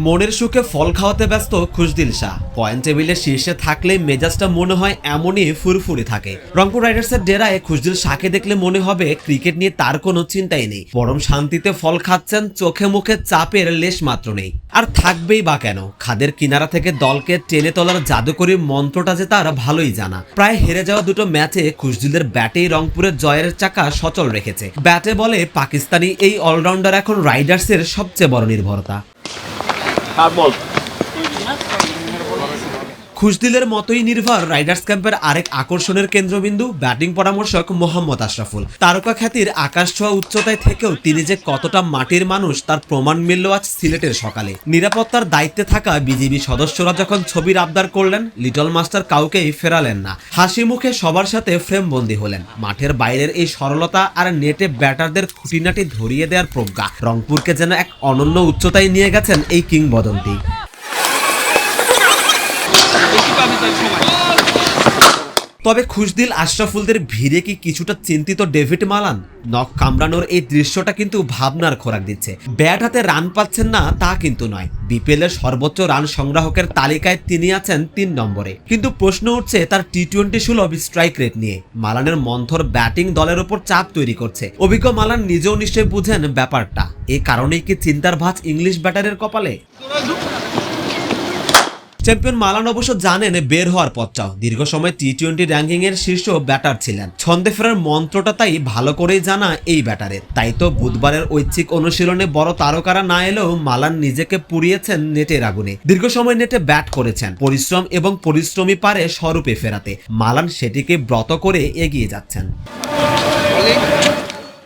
মনের সুখে ফল খাওয়াতে ব্যস্ত খুশদিল শাহ। পয়েন্ট টেবিলের শীর্ষে থাকলে মেজাজটা মনে হয় এমনই ফুরফুরে থাকে। রংপুর রাইডার্সের ডেরায় খুশদিল শাহকে দেখলে মনে হবে ক্রিকেট নিয়ে তার কোনো চিন্তাই নেই, বরং শান্তিতে ফল খাচ্ছেন, চোখে মুখে চাপের লেশ মাত্র নেই। আর থাকবেই বা কেন, খাদের কিনারা থেকে দলকে টেনে তোলার জাদুকরী মন্ত্রটা যে তার ভালোই জানা। প্রায় হেরে যাওয়া দুটো ম্যাচে খুশদিলের ব্যাটেই রংপুরের জয়ের চাকা সচল রেখেছে। ব্যাটে বলে পাকিস্তানি এই অলরাউন্ডার এখন রাইডার্সের সবচেয়ে বড় নির্ভরতা। খুশদিলের মতোই নির্ভর রাইডার্স ক্যাম্পের আরেক আকর্ষণের কেন্দ্রবিন্দু ব্যাটিং পরামর্শক মোহাম্মদ আশরাফুল। তারকা খ্যাতির আকাশ ছোঁয়া উচ্চতায় থেকেও তিনি যে কতটা মাটির মানুষ তার প্রমাণ মিলল আজ সিলেটের সকালে। নিরাপত্তার দায়িত্বে থাকা বিজিবি সদস্যরা যখন ছবির আবদার করলেন, লিটল মাস্টার কাউকেই ফেরালেন না, হাসি মুখে সবার সাথে ফ্রেমবন্দি হলেন। মাঠের বাইরের এই সরলতা আর নেটে ব্যাটারদের খুঁটিনাটি ধরিয়ে দেওয়ার প্রজ্ঞা রংপুরকে যেন এক অনন্য উচ্চতায় নিয়ে গেছেন এই কিংবদন্তি। তবে খুশদিল আশরাফুলদের ভিড়ে কি কিছুটা চিন্তিত ডেভিড মালান? নখ কামড়ানোর এই দৃশ্যটা কিন্তু ভাবনার খোরাক দিচ্ছে। ব্যাট হাতে রান পাচ্ছেন না তা কিন্তু নয়, বিপিএল এর সর্বোচ্চ রান সংগ্রাহকের তালিকায় তিনি আছেন ৩ নম্বরে। কিন্তু প্রশ্ন উঠছে তার টি-20 সুলভ স্ট্রাইক রেট নিয়ে। মালানের মন্থর ব্যাটিং দলের ওপর চাপ তৈরি করছে। অভিজ্ঞ মালান নিজেও নিশ্চয়ই বুঝেন ব্যাপারটা। এই কারণেই কি চিন্তার ভাঁজ ইংলিশ ব্যাটারের কপালে? চ্যাম্পিয়ন মালান অবশ্য জানেন বের হওয়ার পথটাও। দীর্ঘ সময় টি-20 র্যাঙ্কিং এর শীর্ষ ব্যাটার ছিলেন। ছন্দে ফেরার মন্ত্রটা তাই ভালো করেই জানা এই ব্যাটারের। তাই তো বুধবারের ঐচ্ছিক অনুশীলনে বড় তারকারা না এলেও মালান নিজেকে পুড়িয়েছেন নেটের আগুনে। দীর্ঘ সময় নেটে ব্যাট করেছেন, পরিশ্রম এবং পরিশ্রমী পারে স্বরূপে ফেরাতে। মালান সেটিকে ব্রত করে এগিয়ে যাচ্ছেন।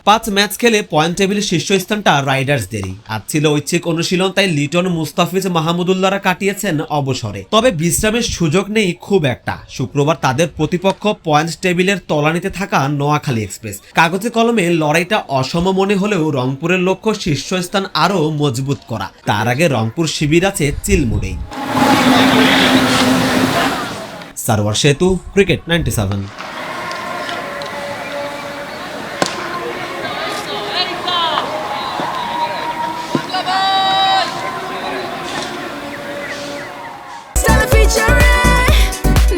5 ম্যাচ খেলে পয়েন্ট টেবিলের শীর্ষস্থানটা রাইডার্সদেরই। আজ ছিল ঐচ্ছিক অনুশীলন, তাই লিটন, মুস্তাফিজ, মাহমুদুল্লাহরা কাটিয়েছেন অবসরে। তবে বিশ্রামের সুযোগ নেই খুব একটা। শুক্রবার তাদের প্রতিপক্ষ পয়েন্ট টেবিলের তলানিতে থাকা নোয়াখালী এক্সপ্রেস। কাগজে কলমে লড়াইটা অসম মনে হলেও রংপুরের লক্ষ্য শীর্ষস্থান আরও মজবুত করা। তার আগে রংপুর শিবির আছে চিলমুড়েই। সারওয়ার সেতু, cricket 97।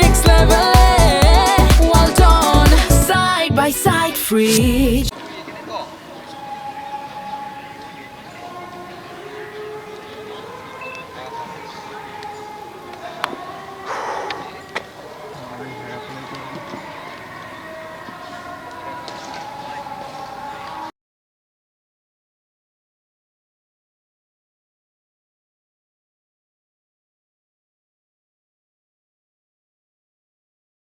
Next level, well done, side by side, free.